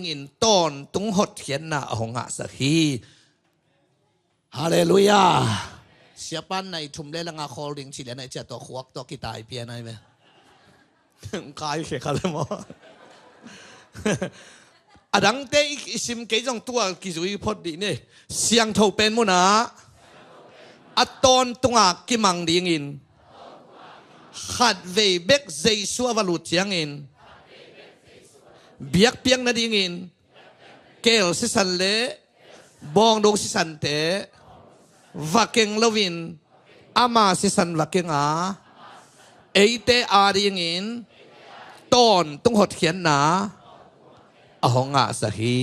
งินตอนตุงหดเขียนหน้าหงะสักทีฮาเลลูยาเสียปันในทุ่มเลลังอาคอลิงสิเลนในเจ้าตัวขวักตัวกีตายเปียนายไหมกายเสียกันเลยมั้งอดังเตอิสิมเกจงตัวกิจุยพอดีเนี่ยเสียงเท่าเป็นมุนะอัตตอนตุงอากิมังดิงินขัดเวเบกเจสัววลุตยังอินเบียกเปียงนาดิงินเกลสิสันเลบองดงสิสันเตวักเกงลวินอามาสิสันวักเกงอาเอเตอาดิงินตอนตุงหดเขียนนาอหงะสหี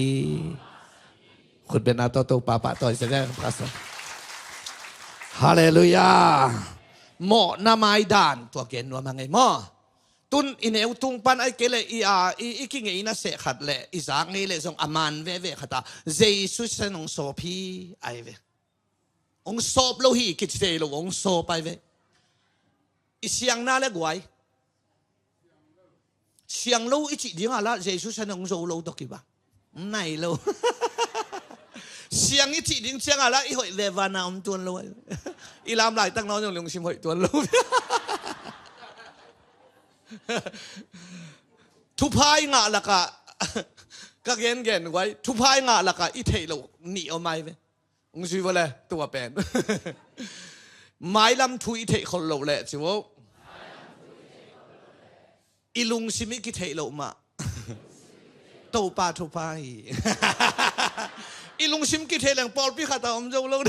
คุณเป็นอาโตโตปาปะต่อยเสียงพระสันฮาเลลูยาหมอนาไมดานตัวเกณฑ์ว่ามังไงหมอตุนอินเอวตุงปันไอเกลอีกิงเอนะเสขัดเลยอีสางนี่เลยส่งอามันเวขัดตาเจสุสนองโซพีไอเวองโซบโลหิกิจเจโลองโซไปเวอีเสียงน่าเล็กไว้เสียงโลอีจิดีงาละเจสุสนองโซโลตกิบะไหนโลเสียงอีจิดิงเสียงอะไรอีหอยเลวานาอมตัวโลอีลามหลายตั้งน้อยยังลงชิมหอยตัวโลทุพายงะละกะก็เกณฑ์ไว้ทุพายงะละกะอีเทโลหนีเอาไม้ไปองชื่อว่าอะไรตัวเป็นไม้ลำทุยเทคนโลแหละสิวะอีลุงชิมิกิเทโลมาโตปาทุพายอีลุงชิมกิเทแหลงปอลพี่ข้าตาอมเจ้าโลก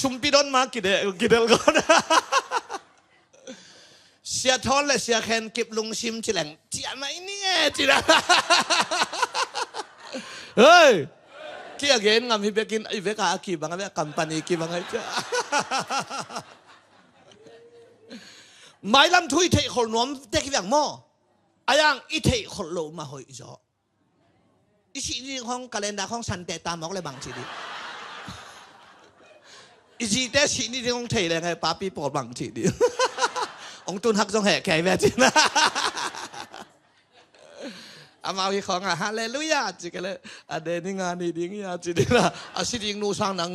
ชุมปีดอนมากิเดก่อนเสียทอนและเสียแคนเก็บลุงชิมจิแหลงเจียไหมเนี่ยจิระเฮ้ยเกี่ยเกณฑ์งามฮิเบกินไอเวกากีบังเวกัมปานีกีบังไอเจ้าไม้ลำทุยเทคนน้อมเด็กอย่างหม้ออายังอีเทคนโลมาหอยจ่ออีสิ่งที่ของกาเลนดาของสันเตตามอกเลยบางทีดิอีสิ่งแต่สิ่งที่ของเทเลยไงป้าปีปอดบางทีดิองตุนหักจงแห่แก่แม่จีนะอามาวิของฮาเลลูยาจิกันเลยอเดนิงานีดิ้งยาจิดินะอาศิดิงนูสังนัง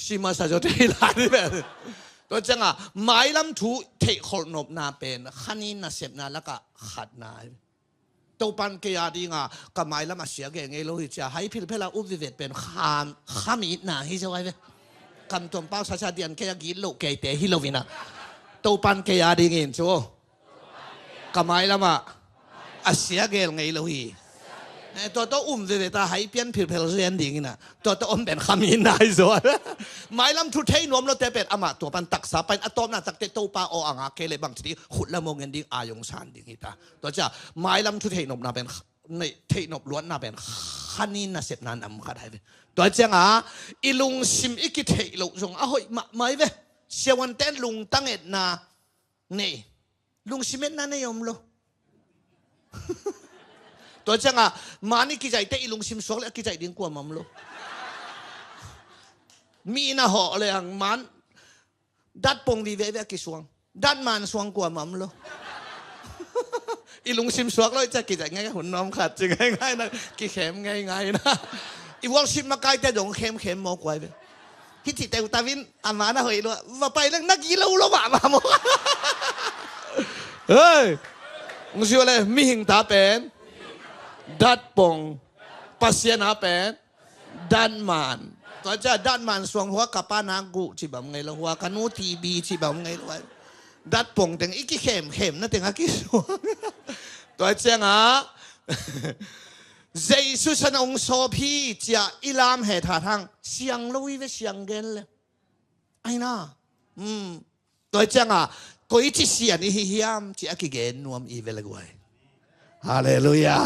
ชิมาสะจดที่ลานี่แบบตัวจังอ่ะไม้ลำถูเทคนนบนาเป็นขันนี้น่ะเสพนาแล้วก็ขัดนาตัวปันเกียดีงากับไม้ลำมาเสียเก่งไงโลหิตจะให้พิลเพลาอุบิเวตเป็นข้ามอีกนาฮิจะไว้ไหมคำตัวเป้าชาชาเดียนแค่กินโลเกยเตฮิโลวินะตัวปันเกียดีเงินชัวกับไม้ลำมาเสียเก่งไงโลหิตัวอุ้มเวตาให้เปลี่ยนพิลเพลเรียนดีนะตัวอุ้มเป็นข้ามอีกนาฮิจะไว้ไม้ลำทุเทนวมเราแต่เป็นอามาตัวปันตักษาเป็นอะตอมน่ะตักเตตัวปาออ่างเกเลยบางทีขุดละมงเงินดิ้งอายงชานดิ้งฮิตาตัวจะไม้ลำทุเทนวมน่ะเป็นในเทนวมล้วนน่ะเป็นขันนี้น่ะเสพนานอำขาดให้ตัวจังอีลุงซิมอีกิเทลุงจงหอยไม่เว้เสียวันเต้นลุงตั้งเอ็ดนาเนี่ยลุงซิมเอ็ดนาเนี่ยยมโลตัวจังมานี่กิจใจเตอีลุงซิมสวกแล้วกิจใจดิ้งกว่ามัมโลมีน่ะเหาะเลยหังมันดัดปงวีเวะกิสวงดัดมันสวงกว่ามัมโลอีลุงซิมสวกเลยจะกิจใจง่ายหุ่นน้อมขัดจะง่ายๆนะกิเข็มง่ายๆนะอีวอลซิมมาไกลแต่ดงเข็มมอกไว้ไปคิดจิตแต่อุตาวินอามานะเฮ้ยด้วยว่าไปเรื่องนักกีฬาเราบ้ามาหมดเฮ้ยมึงชื่ออะไรมีหิงตาเป็นดัดปงปัสยานาเป็นดันมันตัวจะดันมันสวงหัวกับปานากุที่แบบไงล่ะหัวกันูทีบีที่แบบไงล่ะดัดปงแต่งอีกเข็มนั่นแต่งอีกสวงตัวจะเจสุสนองโซพีจะอิลามเหตุทางเสียงลุยเวเสียงเกลเลยไอ้น่ะตัวจังก็อีที่เสียนี่ฮิยามจะกิเกนนวมอีเวลกวยฮาเลลูยา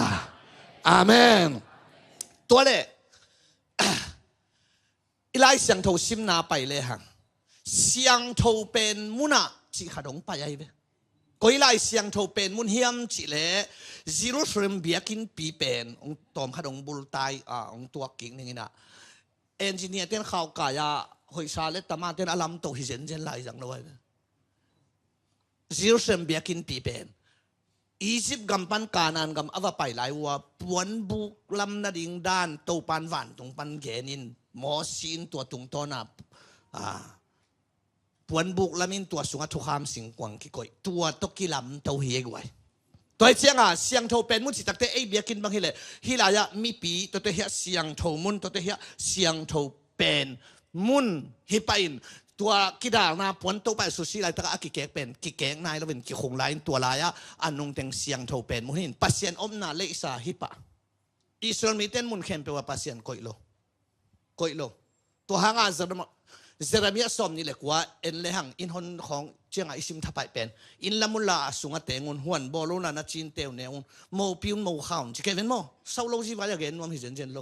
อาเมนตัวเล่อีไลเสียงโทซิมนาไปเลยฮะเสียงโทเป็นมุนะจิขดงไปไอ้เวก็อีไลเสียงโทเป็นมุนเฮียมจิเล่ซิรุสเรมเบียกินปีเป็นองตอมขดงบุลไตองตัวกิ่งนี่นะเอนจิเนียร์เต้นข่าวกายหอยซาเลตมาเต้นอลัมโตฮิเซนเจนไลจังเลยซิรุสเรมเบียกินปีเป็น อียิปต์กำปันกานานกำอวไปหลายว่าปวนบุกลำนาดิงด้านโตปันหวานตรงปันแกนินหมอซีนตัวตุงตอนาปวนบุกลำมินตัวสุงทุกขามสิงกวางกี่ก่อยตัวตกิลำเต้าเฮียกไว้ตัวเชียงเสียงโทเป็นมุนสิตักเตไอเบียกินบางทีเลยฮิลายะมีปีตัวเฮียเสียงโทมุนตัวเฮียเสียงโทเป็นมุนฮิปอินตัวกิดานาปวนโตไปสุชีไลตะอากิเกกเป็นกิเกกนายแล้วเป็นกิคงไลตัวลายะอันนงเต็งเสียงโทเป็นมุนหินปัสเซียนอมนาเลสาฮิปะอิสราเอลมีเต้นมุนเข้มเปว่าปัสเซียนก่อยโลตัวหางอาเซรามีสอมนี่แหละว่าเอ็นเลหังอินหอนของเจียงอิสิมทับไปเป็นอินละมุลลาสุงเตงุนหวนบอลูนานาจินเตวเนอุนโมปิวโมข้าวจิเกวินโมเศร้าโลจีวายเกนวมหิเจนเจนโล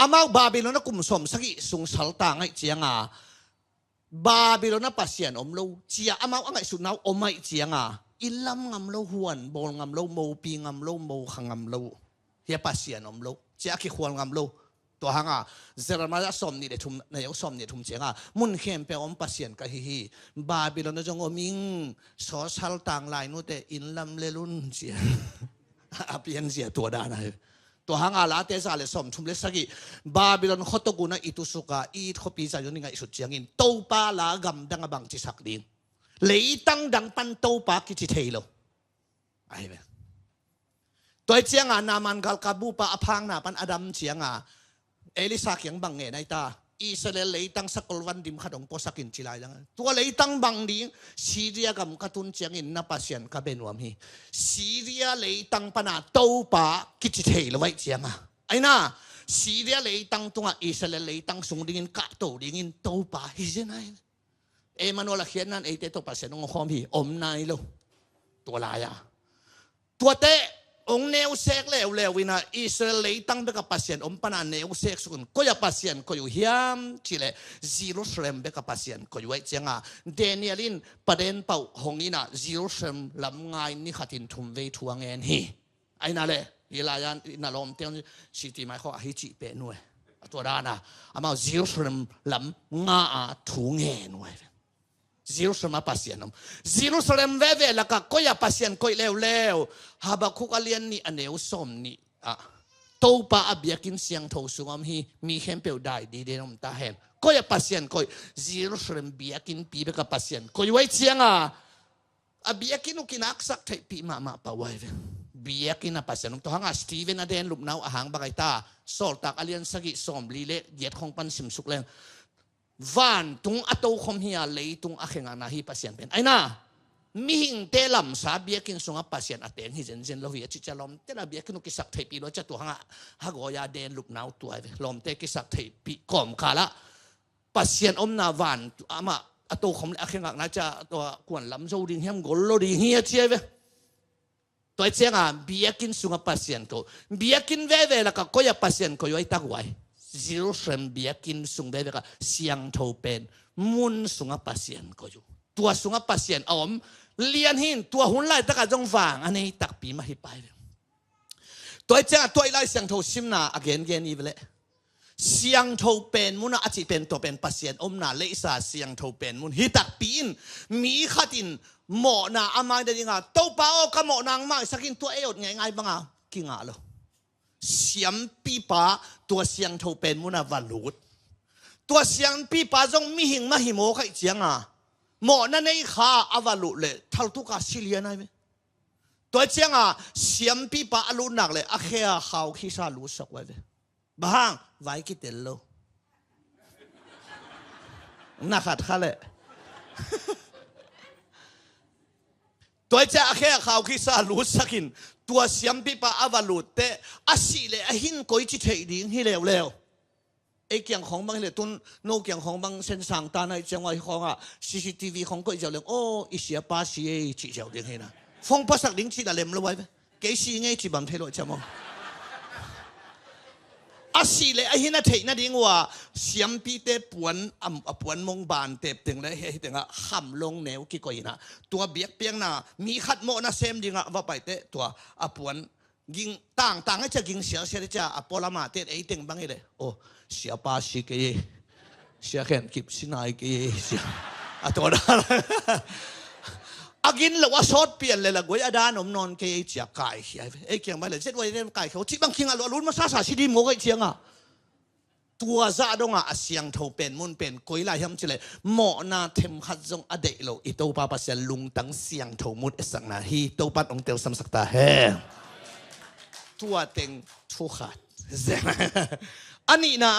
อามาบาบิโลนกุมสมสักิสุงสัลตางไอเจียงบาบิโลนปัสเซียนอมโลเจียอามาอังไอสุนาวอมไอเจียงอินลำงามโลหวนบอลงามโลโมปิงามโลโมขังงามโลเฮียปัสเซียนอมโลเจียกิควงงามโลตัวหางเซรามาสอมนี่เดทุมนายกสอมนี่ทุมเจียงมุนเข้มเปอมปัสเซียนกะฮิบาบิโลนจงอมิงสอสัลต่างลายนู้เตอินลำเลลุนเจียอภิยันเสียตัวดานะตัวหางลาเตซาเลสอมทุมเลสกิบาบิโลนขตกุนะอิตุสุกาอีทขปีจายุนิงอิสุเจียงินโตปาลากำดังบังจิสักดินเลยตั้งดังปันโตปากิจิเทโลไอ้เว้ตัวเจียงนามันกัลกาบูปาอพังนาปันอดัมเจียงเอลิซาเขียงบังเงในตาอิสราเอลเลยตั้งสักวันดิมขัดองปอสักินจิลายจังตัวเลยตั้งบังดิซีเรียกับกตุนเจียงอินนับปัสยันกับเบนวมฮีซีเรียเลยตั้งปนาโตปากิจิเทลไว้เจียงไอ้น่าซีเรียเลยตั้งตัวอิสราเอลเลยตั้งสงดิ่งกะโตดิ่งโตปาฮิเจนายเอมาโนละเขียนนั่นเอเตโตปัสยันองคอมฮีอมนายโลตัวลายตัวเตองเนวเซกเลววินาอิสราเอลตั้งเบกับปัสยันอมปนาเนวเซกสุนก็อย่าปัสยันก็อยู่เฮียมจิเลซิรูซาเล็มเบกับปัสยันก็อยู่ไว้เจียงเดนิเอลินประเด็นเป่าหงอินะซิรูซาเล็มลำไงนี่ขัดอินทุ่มเวทัวงเงินฮีไอ้นั่นเลยเวลายันน่าลมเตียงสิที่ไม่เขาฮิจิเปนวยตัวด้านะอามาซิรูซาเล็มลำงาทุ่งเงินวยซิรูซาเล็มปัสยันซิรูซาเล็มเวแล้วก็อย่าปัสยันก็เลวฮาบาคุกเลียนนี่อันเนวสมนี่โตปาอับยากินเสียงโทสุงอมฮีมีเข้มเปียวได้ดีเดนอมตาเห็นก็อย่าปัสยันก็ซิรูซาเล็มบียกินปีเบกับปัสยันก็อยู่ไว้เชียงอับยากินุกินักสักไทยปีมาป่าวไว้บียกินปัสยันตัวหางสตีเวนอเดนลุบนาวอาหางบากไอตาโซลตักอเลียนสกิสมลีเล่เดียดของปันสิมสุกเลงวันตุงอัตโตคมเฮียเลยตุงอาเขงานาฮีปัสยันเป็นไอ้น่ามีหิงเตลัมซาเบียกินสุงปัสยันอัตเตงฮิเจนเจนโลหิจิจลอมเตลาเบียกินุกิสักไทยปีโลจะตัวหางฮากอยาเดนลุบนาวตัวลมเตกิสักไทยปีก่อมขาละปัสยันอมนาวันอามาอัตโตคมอาเขงานาจะตัวกวนลำโจดิงเฮมกอลโลดิงเฮียเชียเวตัวเจ้าเบียกินสุงปัสยันก็เบียกินเวแล้วก็อย่าปัสยันก็อยู่ไอ้ตักไว้ซิรูซาเล็มเบียกินสุงเบเบกเสียงโทเป็นมุนสุงปัสยันก็อยู่ตัวสุงปัสยันอมเลียนหินตัวหุ่นไล่ตะกะจงฟางอันนี้ตักปีมาให้ไปตัวเจ้าตัวไล่เสียงโทซิมนาอเกนอีเวลเสียงโทเป็นมุนอาจิเป็นตัวเป็นปัสยันอมนาเลสาเสียงโทเป็นมุนฮิตักปีนมีขัดินหมอนาอามาเดินงาโตป้าโอกะหมอนางมาสักินตัวเอวง่ายๆบ้างกิงอ่ะเลยเสียงปีปาตัวเสียงโทเป็นมุนาวัลุดตัวเสียงปีปาจงมีหิงมาหิโมใครเจียงหมอนั่นเองข้าอวัลุเลยทัลตุกาซิเลียนไหมตัวเจียงเสียงปีปาอลุนักเลยอาเคียข้าวขี้ซาลุสักไว้เลยบ้างไว้กิเตลโลนักขัดข้าเลยตัวเจ้าแค่ข่าวคิดซาลูสักินตัวเสียมปีปาอวาลูเตอาศิเลหินก็ยิ่งเทียดิ้งฮิเลวไอ้เกี่ยงของบางเลยตุนโนเกี่ยงของบางเส้นสังตาในจังหวัดของCCTV ของก็จะเรื่องโอ้อิเสียป้าเสียจีเจ้าเรื่องให้นะฟงภาษาดิ้งจีละเล่มละไว้เกษีไงจีบัมเทโลจะมองอาศิเลหินเทียนั่นดิ้งว่าเสียมปีเตปวนมงบานเตปถึงเลยให้ถึงห้ามลงแนวกี่ก่อยนะตัวเบียกเปียงน่ะมีขัดโมนะเซมดิ้งว่าไปเตตัวปวนยิงต่างให้จะยิงเสียจะปอลามาเตไอถึงบางเลยโอ้เสียป้าสิเกยเสียแขนกิบสินายเกยเสียตัวนั้น agin lo asot pian le la goi adan om non ke chia kai hi ai kyang ba le set wai ne kai kho chi bang kinga lo lun ma sa sa si di mo kai chiangaตัวซาดงอาเสียงเท่าเป็นมุนเป็นกุยลายยำจิเลยหมอนาเทมขัดจงอเดโลอีโตปาปัสยาลุงตั้งเสียงเท่ามุดสังนาฮีโตปัดองเตลสัมสักตาเฮตัวเต็งทุขัดอันนี้นะ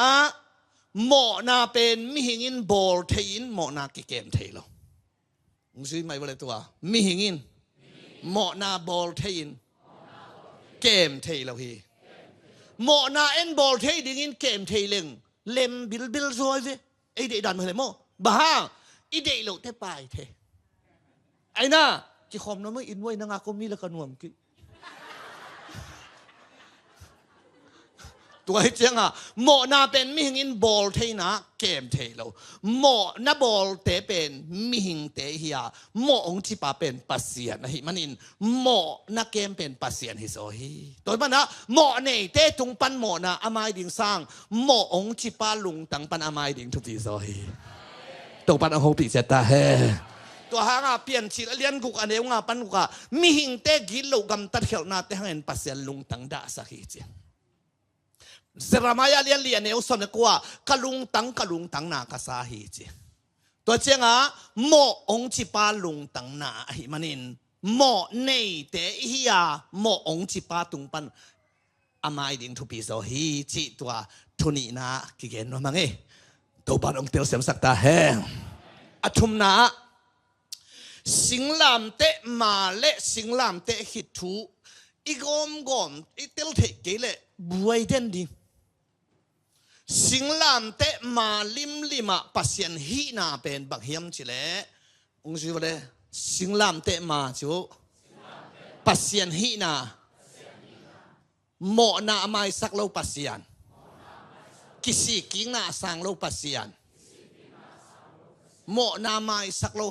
หมอนาเป็นมิหิงินบอลเทียนหมอนากิเกมเทโลมึงซื้อไหมว่าอะไรตัวมิหิงินหมอนาบอลเทียนเกมเทโลฮีหมอนาเอ็นบอลเทดิ้งอินเกมเทเลงเล็มบิลซอยเวไอเดดันมาเลยโมบ้าอีเดโลเทปายเทไอ้น่ะจีคอมน้องไม่อินไว้นางากรมนี้แล้วก็นวมกิตัวไอ้เจ้าอ่ะหมอนาเป็นมิหิงอินบอลเทนะเกมเทโลหมอนาบอลเตเป็นมิหิงเตฮิยาหมอองจิปาเป็นปัสเซียนนะฮิมันอินหมอนาเกมเป็นปัสเซียนฮิโซฮีตัวมันนะหมอเนเตตุงปันหมอนาอามายดิ่งสร้างหมอองจิปาลุงตังปันอามายดิ่งทุกทีโซฮีตัวปันอโฮปิเจตาเฮตัวหางเปลี่ยนชีเลียนกุกอันเดียวงาปันกุกมิหิงเตกิโลกำตัดเขียวนาเตหังเอ็นปัสเซียนลุงตังดาสักทีเจเสรามายาเลียนเลียนเอวสนกว่ากะลุงตังนากะสาฮีจีตัวเจ้าหมอองจิปาลุงตังนาฮิมันินหมอเนเตฮิยาหมอองจิปาตุงปันอามายดิ่งทุปีโซฮีจีตัวทุนีนากิเกนว่ามังเอตัวปันองเตียวเสียมสักตาแห้งอทุมนาสิงลามเตมาเลสิงลามเตหิทูอีกอมอีเตลเทเกเลบวยเดนดิสิงลามเตมาลิมปัสยันฮีนาเป็นบักเฮียมจิเลองค์สิวเลสิงลามเตมาจูปัสยันฮีนาหมอนาไม่สักโลปัสยันกิสิกิงนาสังโลปัสยันหมอนาไม่สักโล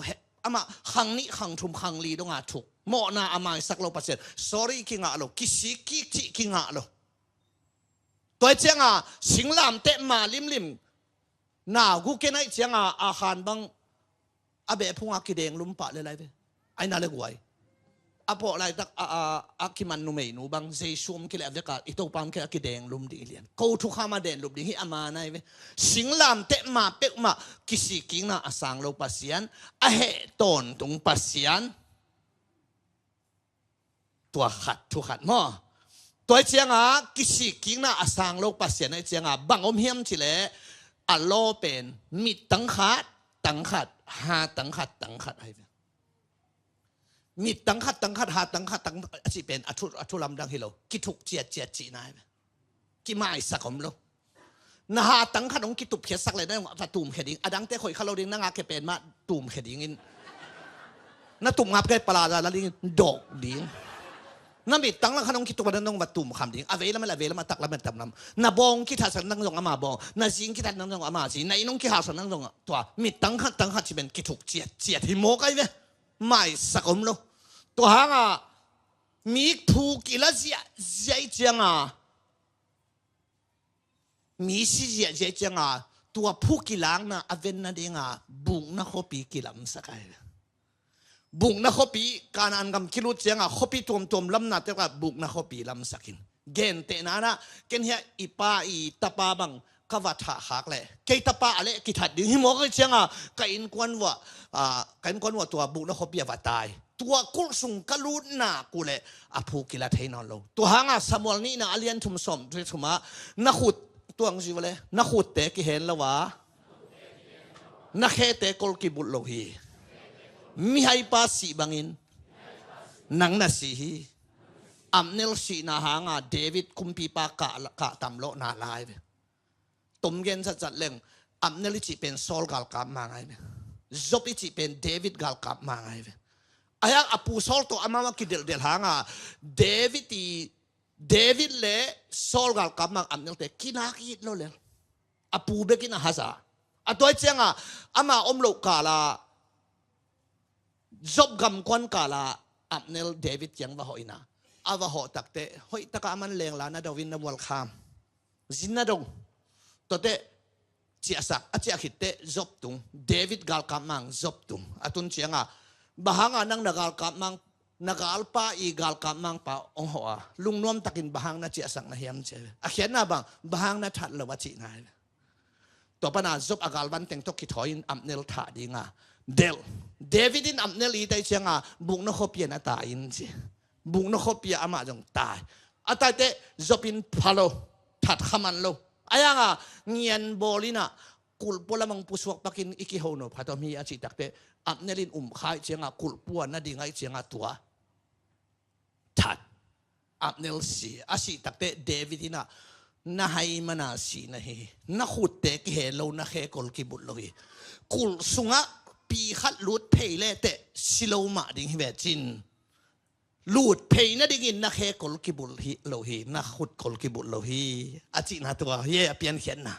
อามาขังนี้ขังทุมขังลีดงอาถูกหมอนาอาไม่สักโลปัสยัน sorry กิงอาโลกิสิกิงอาโลตัวเจ้าสิงลามเตะมาลิมน่ากูเกณฑ์ไอ้เจ้าอาหารบางอาเบะพุงอากิเดงลุมปะเลยไรไปไอ้น่าเล็กไว้อาพออะไรตักอาคิมันนุ่มนูบางเซชุมกิเลสเด็กอีโตปามแค่อากิเดงลุมดีเลียนกูทุกข้ามาเด่นลุมดีฮิอามาไงไปสิงลามเตะมาเป็กมากิสิกิงน่าอาสังโลปัสยันอาเหตอนตรงปัสยันตัวขัดทุกขัดมั้งตัวเจ้ากิสิกิงน่าอาสังโลกปัสเซียนไอ้เจ้าบังอมเฮียมจิเลอัลโลเป็นมิดตังขัดหาตังขัดไอ้มิดตังขัดหาตังขัดสิเป็นอัทุลำดังฮิโลกิทุกเจียจีนายกิไม่สักคำโลนะหาตังขัดองกิตุบเขียสักเลยได้ว่าตุ่มเขดิงอดังเตะข่อยข้าเราดิงนางาเกเป็นมาตุ่มเขดิงินน่าตุ่มงับเกปลาดาลิงดอกดิงนั่นบิดตั้งแล้วขนมคิดตัวนั้นต้องมาตุ่มคำดิ้งอเวลมาตักแล้วมันตำน้ำน่าบองคิดหาสันนั่งตรงอามาบองน่าจิงคิดหานั่งตรงอามาจิน่าอิน้องคิดหาสันนั่งตรงตัวมิดตั้งขัดที่เป็นคิดถูกเจียที่โมกันเนี่ยไม่สักอมโลตัวหางมีผู้กิเลสใจจังมีสิใจจังตัวผู้กิลังน่ะอเวนนั่นเองบุงน่ะเขาปีกิลัมสักไงบุกนักขบีการอันกำคิดรู้เจียงขบีตัวลำนัดเท่ากับบุกนักขบีลำสักินเกณฑ์เตนะนะเกณฑ์เฮียอีป้าอีตาป้าบังกวัดหักเลยเกย์ตาป้าอะไรกิทัดดิ้งหิมก็เจียงกันกวนว่าตัวบุกนักขบีว่าตายตัวกุศลกลุน่ากูเลยผู้กิเลสให้นอนลงตัวหางสมอลนี่นะอเลียนทุ่มสมด้วยทุ่มนักขุดตัวงสิวเลยนักขุดเตะกี่เห็นแล้ววะนักเฮเตะกอลกิบุลโลฮีมิให้ภาษีบังอินนังนาสีฮีอัมเนลสีนาหางเดวิดคุมปีปากะตำโลนาลายตุ่มเงินสัจเล่งอัมเนลจีเป็นโซลกัลกับมาไงจบจีเป็นเดวิดกัลกับมาไงไอ้ยังอปูโซลตัวอามาว่าคิดเดลหางเดวิดเล่โซลกัลกับมาอัมเนลแต่กินาคิดโลเลยอปูเบกินาฮาซาตัวเจ้าอามาอมโลกาลาจบกำควันกาลาอับเนลเดวิดยังว่าหอยนะอาว่าหอตักเตะหอยตะกามันเลงลานะดาวินนะวัลคามจินนะดงตัวเตะเจียสักอาเจียขิดเตะจบตุงเดวิดกาลกามังจบตุงอาตุนเชียง bahang anang nagal kapmang nagal pa igal kapmang pa onghoa lungnom takin bahang na chi asang na hiam che akhian na bang bahang na that lo wa chi na to pa na zop agal ban teng to ki thoin amnel tha dinga del david in amnel i tai changa bung na khopia na ta in chi bung na khopia ama jong ta atate zopin phalo that khaman lo ayanga ngian bolina kul polamang pusuak pakin ikihono phato mi achi takte apnelin khai chenga kul puan na dingai chenga tua that apnel si asi takte davidina na hai mana si na hi na khutte ki helo na khe kol ki bul lo hi kul sunga pi khat lut pheile te silo ma ding hi ve chin lut phei na ding in na khe kol ki bul hi lo hi na khut kol ki bul lo hi achi na tua ye apian khian na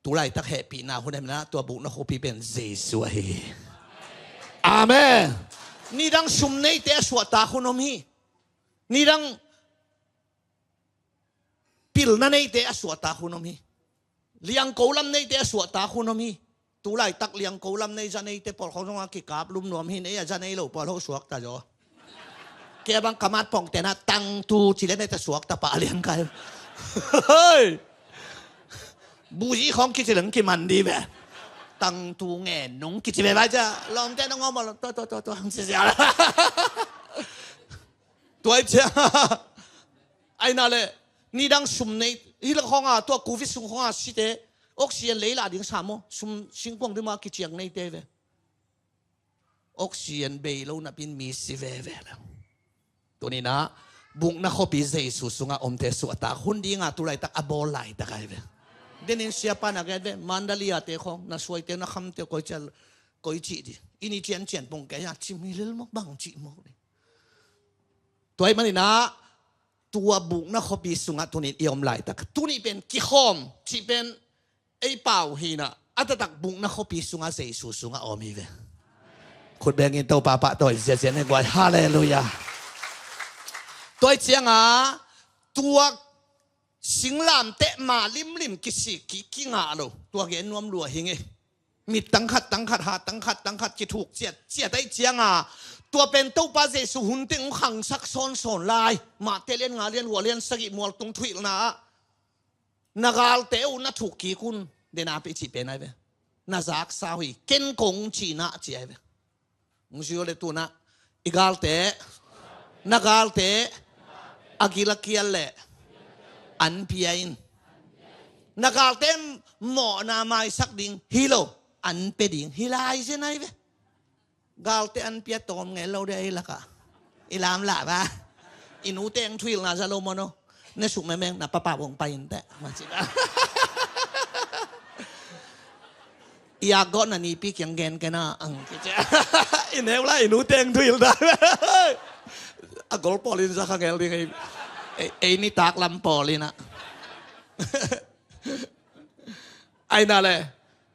ตุไลตักแห่ปีนาคนนั้นนะตัวบุกนักโคปีเป็นเจสุเฮอาเมนนี่ดังสุมในเตะสวดตาคนนมีนี่ดังปิลนั่นในเตะสวดตาคนนมีเลี้ยงโกลำในเตะสวดตาคนนมีตุไลตักเลี้ยงโกลำในจันในเตะปอลเขาต้องมากิกาบลุ่มนวมหินไอ้จันในโลปอลเขาสวดตาจ่อแกบังกามาดป่องแต่นะตังตูจีเล่นในแต่สวดตาปะเลี้ยงกันเฮ้ยบูจีของกิจหลังกิมันดีแบบตั้งตัวเงินน้องกิจแบบว่าจะลองแต่น้องมาตัวหังเสียละตัวเจ้าไอ้นั่นเลยนี่ดังสุ่มในที่ละของตัวกูฟิสุ่มของสิเตออกซิเจนเลยละดิ้งสามโมสุ่มสิ่งพวกที่มากิจอย่างในเตเวออกซิเจนเบลล์นับเป็นมีสิเวแล้วตัวนี้นะบุกนักขบีเจสุสุงาอมเทสุตาหุ่นดีงาตัวไรตักอบอลไหลตะไคร้เวเดนินเสียปานักเวมันดาลีอาเตของน่าสวยเตน่าคำเตคอยจะคอยจีดีอินิเจียนเจียนปงแกยาจิมีเรื่องมักบังจีมเลยตัวไอ้มันนี่นะตัวบุกนักขบีสุงาตัวนี้ยอมไหลตะตัวนี้เป็นกิคอมจีเป็นไอ้เป่าฮีนะอัตตักบุกนักขบีสุงาเจสุสุงาอมีเวคุณแบงกินตัวป้าตัวเสียให้กว่าฮาเลลูยาตัวเจียงตัวสิงลามเตะมาลิมกิสิกิงาโลตัวเกนนวมลัวหิงมีตั้งขัดหาตั้งขัดกิถูกเจียได้เจียงตัวเป็นตู้ปาเจสุหุนติงขังซักซ้อนลายมาเตเลียนงาเลียนหัวเลียนสกิมัวตรงถุยนะนากาลเตอุนัถูกกีคุณเดนาไปจีเป็นไงเวนาจักสาวิเกนกงจีน่าเจียเวมุสิโอเลตัวนะอีกาลเตนากาลเตอากิลกิลเล่อันพิยัยน์นักการเต็มหมอนามาสักดิ่งฮิโลอันเป็ดิ่งฮิลายใช่ไหมเว้กาลเตอันพิยตอมไงเราได้ละกะอิลามละปะอินูเตงทวิลนาซาโลโมโนเนสุแม่แมงนับป้าวงไปอินแต่มาจิกะอยากก้อนนี่ปีกยังแกนกันนะอังกิจอินเฮลล่าอินูเตงทวิลได้อะกอลปอลินสักแกลดีไงไอ้นี่ตากลำปอเลยนะไอ้นั่นเลย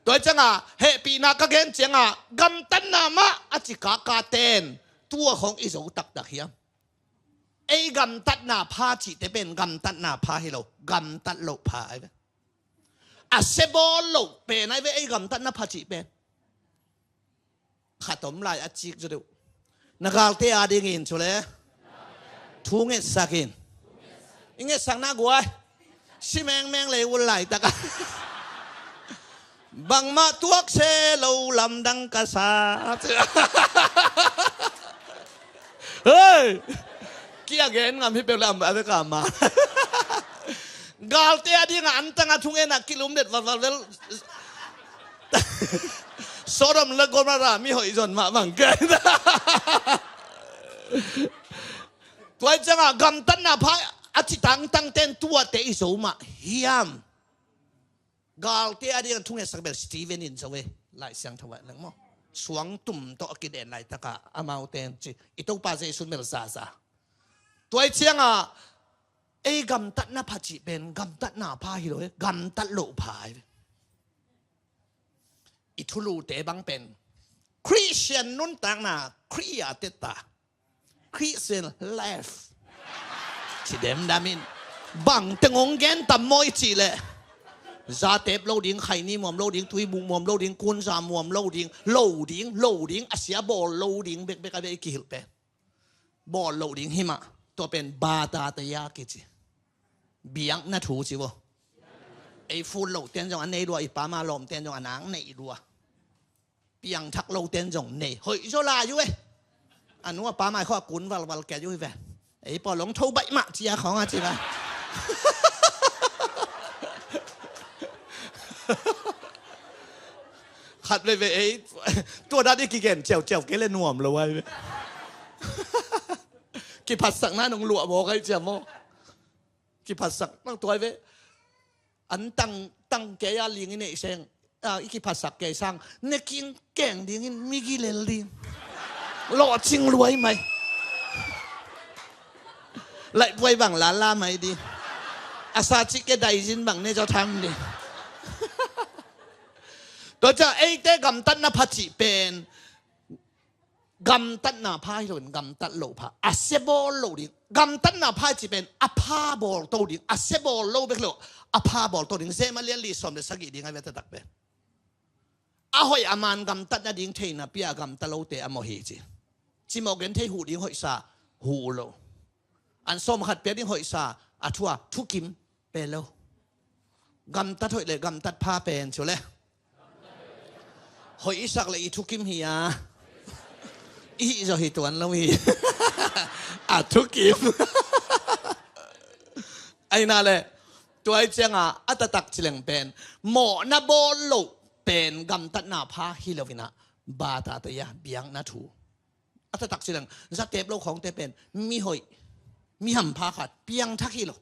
ตัวจังเฮปีนักเกณฑ์จังกำตันนามะอจิกากาเตนตัวของอิสุตักตะเขียมไอ้กำตันนาพาจิแต่เป็นกำตันนาพาให้เรากำตันโลพาไอ้เว้อาเซบอลโลเป็นไอ้เว้ไอ้กำตันนาพาจิเป็นขัดตมลายอจิกจะดูนักการเตะอาดิงินชัวร์ทุ่งเอสักินอิงเงสังนักวยชิแมงเลยวุ่นไหลตะกันบังมาตัวเซลลำดังกษาเฮ้ยเกี่ยเกนงามที่เป็นลำอะไรกันมากาลเตียดีงานตั้งทุ่งเอ็นักกิลุมเด็ดวันแล้วโซดมเลิกกบรามีหอยจนมาบังเกินตัวจังกำตันนาพายอาจิตังเต้นตัวเตอิโซมาเฮียมกาลเตียดีกันทุ่งเอสักแบบสตีเวนอินเซเวไล่เสียงทว่าหลังมั้งสวงตุ่มโตกิเดนไล่ตะกะอามาอุเตนจีอิโตปาเจสุนเมลซาซาตัวเชียงไอ้กำตัดหน้าพาจิเป็นกำตัดหน้าพาฮิโร่กำตัดโลพายอิทุลูเตบังเป็นคริสเตียนนุ่นต่างหน้าคริยาเตตาคริสเตียนเลฟชิเดมดามินบังตงงเกนตัมมอยจีเลย Zatep loading ไข่นี่มอม loading ทุยบุมอม loading กุนซามอม loading loading อาเสียบอล loading เบกอะไรกี่หิลเปบอล loading หิมะตัวเป็นบาตาตยากิจิเบียงน่าถูสิวะไอ้ฟูลโลเตียนจงอันนี้ด้วยป้ามาลมเตียนจงอันนังนี่ด้วยเบียงทักโลเตียนจงนี่เฮ้ยโซลาอยู่เว้ยอันนู้นป้ามาข้อกุนวัลแกอยู่เว้ยไอ้ปอหลงทูใบมะเจียของอาจิบะขัดไปไอ้ตัวด้านนี้กี่เก่งเจียวเกล็ดนวมเลยเว้ยกี่ผัดสักหน้าหนุ่งหลวงบอกให้เจียมกี่ผัดสักตั้งตัวไว้อันตั้งแกยาลิงนี่เองอีกี่ผัดสักแกสร้างเนี่ยกินแกงดิ้งมีกี่เลนลิงหล่อจริงรวยไหมไล่ไว้บังล้านล่าไหมดีอาซาจิกได้ยินบังเนี่ยจะทำดิตัวจะไอ้เต้กำตัดนาพัชิเป็นกำตัดนาพายโดนกำตัดโลภะอาเซบอลโลดิกำตัดนาพายจีเป็นอาพาบอลโตดิอาเซบอลโลเบกโลอาพาบอลโตดิเซมาเลียนลีสอมเดสกิดิงไงเวทตักเป็นอาหอยอามันกำตัดนาดิงเทน่ะปียกำตัดโลเตอโมเฮจิโมเกนเทหูดิงหอยซาหูโลอันสมขัดเปียดิงหอยซาอาทัวทุกิมเปโลกำตัดหอยเลยกำตัดพาเป็นชัวเลยหอยสักเลยทุกิมเฮียอีจะหิตวันแล้วมีทุกิมไอ้นั่นแหละตัวไอ้เจ้าอัตตักจิเลงเป็นหมอนาโบโลเป็นกำตัดนาพาฮิโลวินะบาตาตยาเบียงนาถูอัตตักจิเลงจะเต็บโลของเต็เป็นมีหอยมีหำพาขัดเบียงทักฮิโล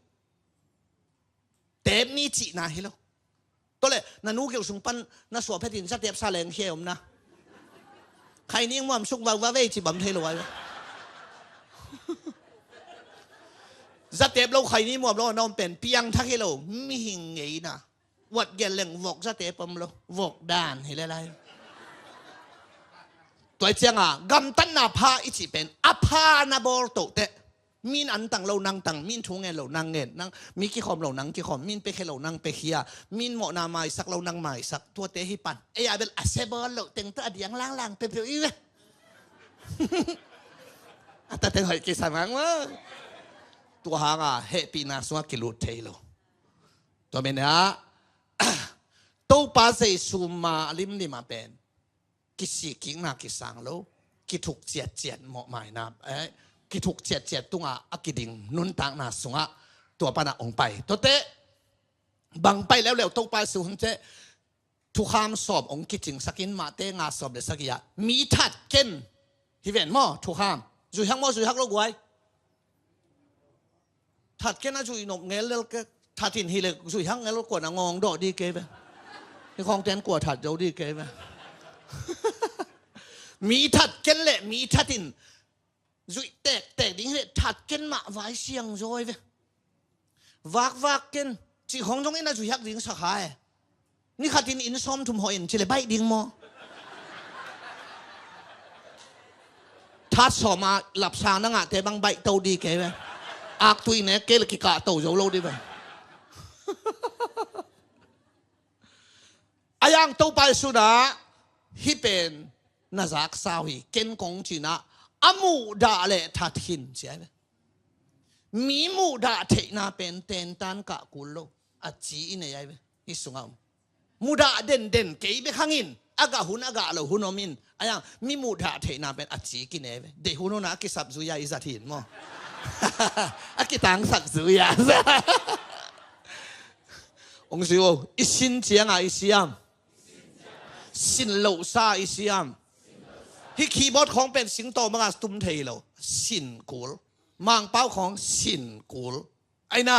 เต็บนี่จีนาฮิโลตัวเลยนันนูเกี่ยวสุงปันนัสวเพดินจะเต็บซาเลงเขียวนะใครนี่มั่วสุกว่าเวจิบัมเทลไว้จะเต็บเราใครนี่มั่วเราน้องเป็นเปียงทักฮิโลมีหิงไงนะวัดเกลเลงวอกจะเต็บผมเราวอกด่านเห็นอะไรตัวเจ้าอ่ะกำตันนาพาอิจิเป็นอภานาบอลโตเตมีนอันตังเรานังตังมีนทุ่งเงินเรานังเงินนังมีกี่คอมเรานังกี่คอมมีนเปเคเรานังเปเคียมีนหมอนาไม้สักเรานังไม้สักตัวเตหิปันไอ้อาเบลอาเซบอลเราเต็งตัวเดียงล่างๆเปเปอีเว้ยแต่เต็งหอยกี่สังมั้งตัวหางอ่ะเฮปีนาสวะกิลุเทโลตัวเป็นอ่ะตัวป้าเซซูมาลิมนี่มาเป็นกิสิกิงนากิสังโลกิถูกเจียดหมอไม้นากิถูกเจียดตัวอากิดิงนุนต่างนาสงะตัวปนาองไปตัวเตะบังไปแล้วตัวไปสู่หุ่นเจทุกคำสอบองกิจิงสักินมาเตงาสอบเดสักยะมีทัดเก่นฮิเวนมอทุกคำจุยฮักมอจุยฮักโลกไว้ทัดเก่นนะจุยนกเงลเลกทัดทินฮิเลจุยฮักเงลกวดงองดอดีเกไปที่ของเต้นกวดทัดเจ้าดีเกไปมีทัดเก่นเลยมีทัดทินจุยแตกดิ้งเลยทัดเก่นมาไว้เสียงจอยไปวักเก่นจีของตรงนี้นะจุยฮักดิ้งสักหายนี่ขัดทินอินซ้อมทุ่มหอยจิเลยใบดิ้งมอทัดสอมาหลับสางนั่งอ่ะแต่บางใบโตดีเกไปอากตุยเนี่ยเกลกิกะโตโจโลดีไปอายังโตไปสุดาฮิเป็นนาจักสาวีเก่งกงจีน่าอามูดาเลทัดหินใช่ไหมมีมูดาเทน่าเป็นเต็นตันกะกุลโลอาจีเนี่ยใช่ไหมนี่สุงามมูดาเด่นเกย์ไปข้างอินอากาหุนอากาเราหุนอมินอายังมีมูดาเทน่าเป็นอาจีกินเนี่ยไหมเดหุนน่ะกิสับซุยาอิสัตินมั้งอากิตังสักซุยาองค์สิวอิสินเจียงอ่ะอิสิยามสินโลซาอิสิยามที่คีย์บอร์ดของเป็นสิงโตมังกรตุ้มเทโลสินกูลมังเป้าของสินกูลไอ้น่า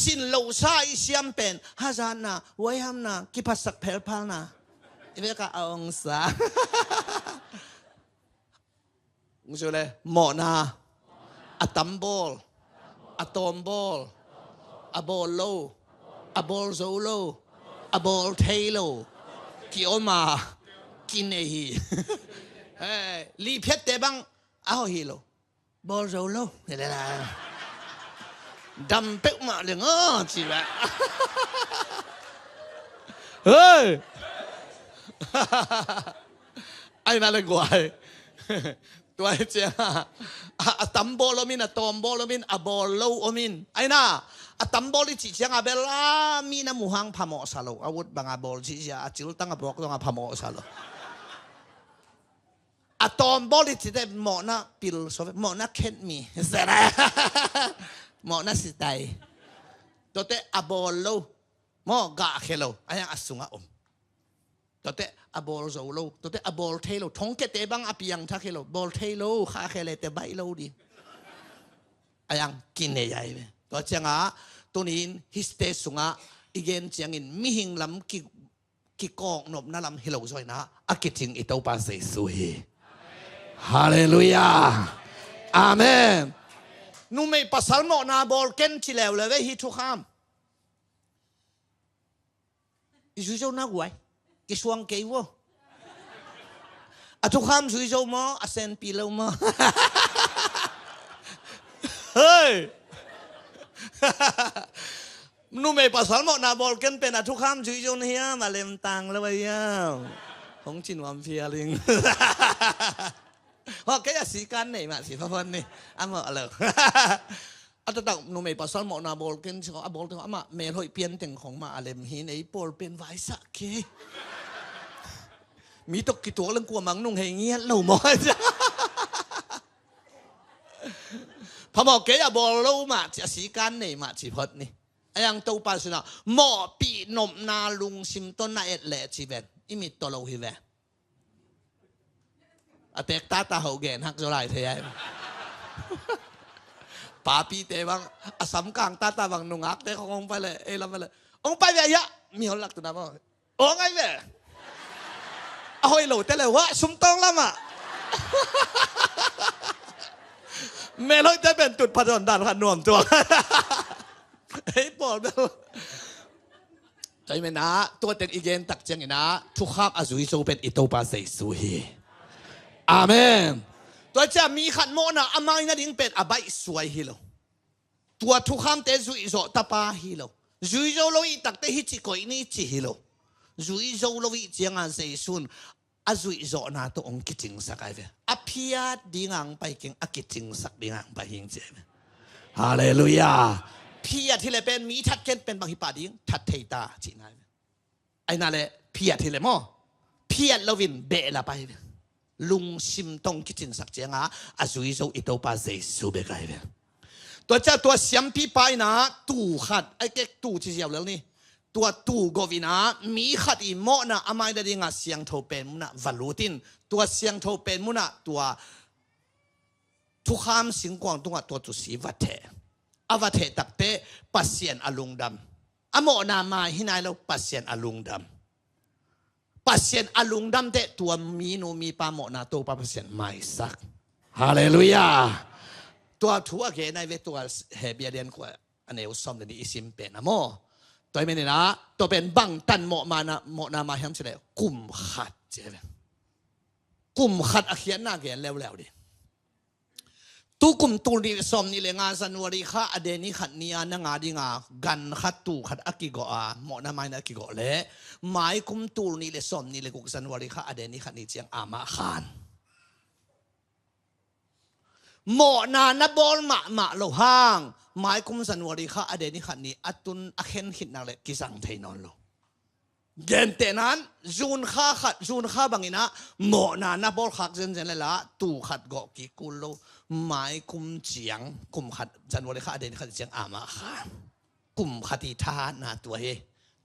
สินโลซาอิสิยามเป็นฮาจานะไว้ห้ามนะกิปัสสักเพลพานะอีเวก้าองศาองค์สิวเลยหมอนาอะตัมบอลอะตอมบอลอะบอลโลอะบอลโซโลอะบอลเทโลกิโอมากินเอฮีลีเพชรเตบังเอาฮีโลบอลโซโลเนี่ยนะดำเป๊ะมาเลยจีบะ เฮ้ยไอ้นั่นเลยกว่าตัวไอ้เจ้าตัมโบโลมินตอมโบโลมินอะโบโลโอมินไอ้น่ะตัมโบลิจิเจ้าเบลามีน้ำมูฮังพามอสาโลอาวุธบางอาโบลจิเจ้าจิลตั้งอาบอกต้องอาพามอสาโลตอมโบลิจิเดหมอนะปิลโซหมอนะเคนมีเสร็จหมอนะสิตายตัวเตอะโบโลหมอกะเคโลไอ้ยังอสุงะอมตัวเตอะโบลโซโลตัวเตอะโบลเทโลทงเกตบังอภิยังทักเคโลโบลเทโลข้าเคเลเตใบโลดีไอ้ยังกินเนยใหญ่เลยตัวเจ้าตัวนี้ฮิสเตสุงะอีเกนเจียงอินมิหิงลำกิกองนบนาลำฮิโลซอยนะอากิจิงอิโตปาเสสุยฮาเลลูยาอาเมนนุ่มไม่ปัสสาวะนาบอลเกนชิเลวเลยเว้ยฮิทุกคำอิสุโจนักไว้กิสวงเกยวทุกคำสุโจมออาเซนปีเลวมอเฮ้ยนุ่มไม่ปัสสาวะนาบอลเกนเป็นทุกคำสุโจเฮียมาเล่มตังแล้วไปยังของจินวันเพียริงเพราะแค่สีกันนี่มาสีฟ้าๆนี่อ่ะมาอะไรอัตตะนุ่มไม่ปัสสาวะนาบอลเกนชอบบอกถึงอ่ะมาเมลอยเปลี่ยนแต่งของมาอะไรหินไอ้บอลเป็นไวสักเคมีตกกี่ตัวเรื่องกลัวมังนุ่งให้เงี้ยเราหมดจ้ะพอบอกแกอย่าบอกเรามาจะสีกันนี่มาสีพอดนี่ไอ้ยังตัวปัสสาวะหมอปีนมนาลุงซิมต้นนาเอ็ดแหล่ชีเวนอิมิตตัวเราฮิเวอเตกตาตาเขาเกนฮักจะไรเทียมป้าปีเตบังสำกังตาตาบังนุ่งอักเตเขาองไปเลยเอลำไปเลยองไปแบบยะมีคนหลักตัวนั้นบ้างองไงเว้ยเอาไอ้โหลแต่เลยวะสุ่มต้องละมาเมลอยจะเป็นจุดผจญดันขันนวมตัวเฮ้ยปอดเบลใจไหมนะตัวเต็งอีเกนตักเจียงนะทุกข้ามอาจุยโซเป็นอิโตปาเซซุยอาเมนตัวจะมีขันโมนะอามาอินาดิ้งเป็นอาใบสวยฮิโลตัวทุกข้ามเตจุยโซตาปาฮิโลจุยโซโลอีตักเตฮิจิโกอินี่จิฮิโลจุยโซโลอีเจียงอาเซซุนอาจุยโซนาตัวองกิจิงสักไอเวอภิยาดิ้งอังไปเก่งอากิจิงสักดิ้งอังไปหิงเจมฮาเลลูยาพี่ที่เลยเป็นมีทัดเกนเป็นบางฮิปาดิ้งทัดเทตาจีนายไอ้นั่นแหละพี่ที่เลยมั้งพี่ลวินเบลาไปลุงซิมตงกิจินสักเจียงอาจุยโซอิโตปาเซซูเบกไอเวตัวเจ้าตัวเสียมพี่ไปนะตู่ขัดไอ้เก๊กตู่ที่เจียวแล้วนี่ตัวตู่กวินามีขัดอีโมนะอามาได้ดิ้งเสียงโทเป็นมุนะวัลูตินตัวเสียงโทเป็นมุนะตัวทุกคำสิงกวางตัวจุสีวัดเทอวัดเทตักเตปัสเซียนอลุงดำอโมนามาหินายเราปัสเซียนอลุงดำปัสเซียนอลุงดำเตตัวมีนูมีปาโมนาตัวปัสเซียนไม่สักฮาเลลูยาตัวทัวเกนายเวตัวเฮเบียเดียนกว่าอันเอวซอมเดนี่อิซิมเป็นนะโมตัวไม่เนี่ยนะตัวเป็นบังตันโมนามาแฮมเสลกุมขัดเจเวกุมขัดอเขียนหน้าเกนแล้วดิตุกุมตูนีสมนี่เลยงานสันวริข้าอเดนิขัดนียนงาดิงากันขัดตูขัดอากิโกอาโมนาไม่นักกิโกเล่หมายกุมตูนี่เลยสมนี่เลยกุกสันวริข้าอเดนิขัดนี่เจียงอามาขานโมนานบอลมาโลห้างหมายกุมสันวริข้าอเดนิขัดนี่อัตุนอเคนหินนั่งเลยกิสังเทนอนโลเย็นเตนั้นจูนข้าบังอินะโมนานบอลขัดเจนเลยละตูขัดโกกิกุลโลหมายกุมเจียงกุมขัดจันวริข้าเดนขัดเจียงอามาข้ากุมขัดท่านาตัวเฮ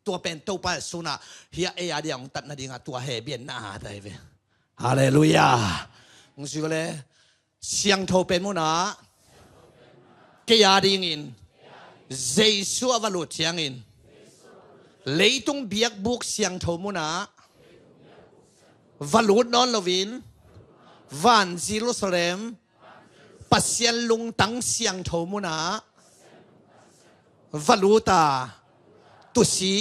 ตัวเป็นตัวไปสุนัเฮียเอียเดียงตัดนาดิงตัวเฮเบียนหน้าได้เวฮาเลลูยามึงสิก็เลยเสียงโทเป็นมุนาเกียดิงินเจสุอวลุเจียงอินเลยตุงเบียกบุกเสียงโทมุนาวลุดนอนลวินวันซิลุสเลมปัสเซียนลุงตั้งเสียงโทมุนาวลูตาตุสี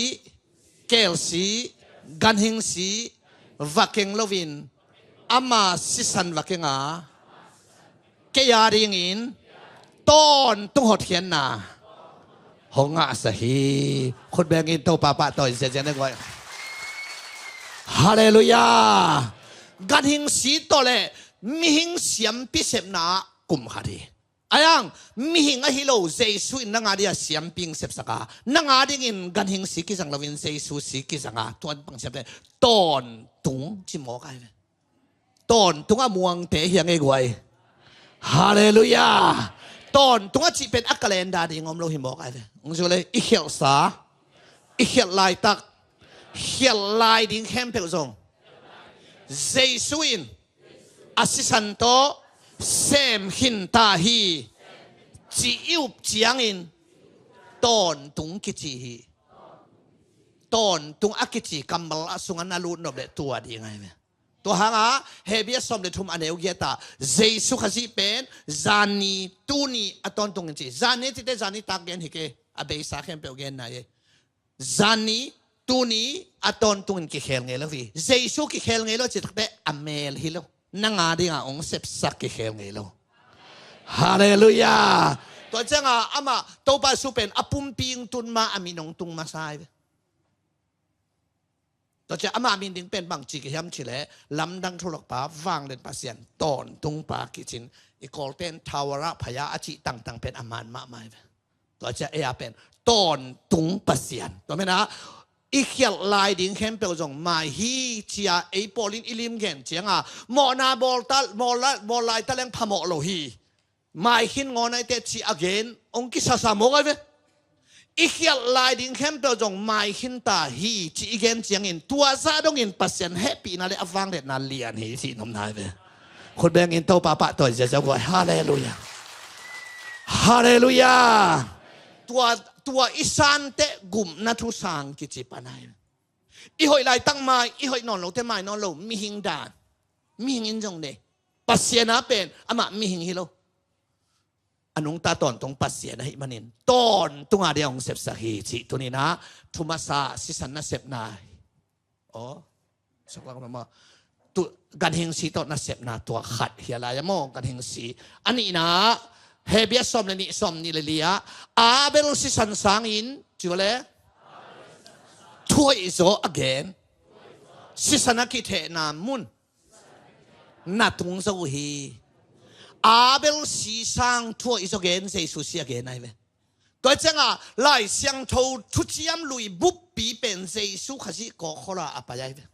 เกลสีกันหิงสีวักเกงลวินอามาสิสันวักเกงอาเกียริงินต้นตุงหดเทียนนาหงอาสหีคนแบงอินโตปาปะต่อยเสียใจนึกไว้ ฮาเลลูยากันหิงสีตัวเล่มิหิงเสียมพิเศษนากุมขาดีอายังมิหิงอหิโลเจสุอินนังอาดีเสียมปิงเสพสกานังอาดีงินกันหิงสีกิจังลวินเจสุสีกิจังอาตัวปังเสพเลยตอนตุงจิมอกไอตอนตุงอมวงเตะยังไงกวยฮาเลลูยาตอนตุงจิเป็นอักเลนดาดีงอมโลหิมอกไอองค์เลยอิเขียวสาอิเขียวลายตักเขียวลายดิ้งแคมเปลซงเจสุอินอาศิสันโตเซมหินตาฮีจีอิวจียงอินตอนตุงกิจีฮีตอนตุงอักกิจีกัมบลาสุงานาลูนนบเลตัวดีไงไหมตัวหางอ่ะเฮเบียสมเลทุมอันเอวเกตาเจสุขสิเป็นจานีตูนีอัตอนตุงกิจีจานีที่เดจานีตักเกนฮิเกอเบย์สาเข้มเปลเกนนายจานีตูนีอัตอนตุงกิเขลเงลวีเจสุกิเขลเงลจิตเปอเมลฮิโลนังอาดีงาองเสพสักกิเขลเงลฮาเลลูยาตัวเจ้าอามาตัวไปสุเป็นอปุ่มปิงตุนมาอามินงตุงมาใส่ตัวเจ้าอามามินดิงเป็นบางจีกิยามชิเลลำดังทุลกป้าวางเล่นปัสยันตอนตุงปากิจินอีกอลเตนทาวระพยาอาจิต่างเป็นอามานมาไม่ตัวเจ้าเอียเป็นตอนตุงปัสยันตัวไม่นะอีเขียลายดิ้งเข้มเปลวจงมาฮีเชียไอโปลินอิลิมเกนเจียงหมอนาบอลตัลบอลลายตะเลงพะหมอโลฮีมาหินงอนไอเตชีอเกนองกิสาสามกไอเวอีเขียลายดิ้งเข้มเปลวจงมาหินตาฮีจีเกนเจียงอินตัวซาดงอินปัสยันแฮปปี้นั่นเลยอฟังเด็ดนั่นเลียนฮีสินมนายเวคนแบงอินโตปะปะตัวจะจะว่าฮาเลลูยาฮาเลลูยาตัวอิสานเตกุมนัทุสังกิจิปนายอีหอยลายตั้งมาอีหอยนอนลงเตไม้นอนลงมีหิงดานมีหิงอินจงเดปัสเซียนะเป็นอามามีหิงฮิโลอนุงตาตอนตรงปัสเซียนะฮิมันนินตอนตุงอาเดียงเสพสหีจิตัวนี้นะทุมาซาสิสันนะเสพนายอ๋อสักวันมาตัวกันหิงสีตอนนะเสพนาตัวขัดเฮียลายมองกันหิงสีอันนี้นะเฮเบียสอมนี่สอมนี่เลยอ่ะอาเบลสิสันสังอินจูเล่ทัวอิโซ again สิสันกิเทนามุนนัตุงโซฮีอาเบลสิสังทัวอิโซเกนเซสุสี again ไงเว้ตัวจังอ่ะไล่เสียงทูทุจิยามลุยบุบปีเป็นเซสุขสิก็ขอละอภัยเว้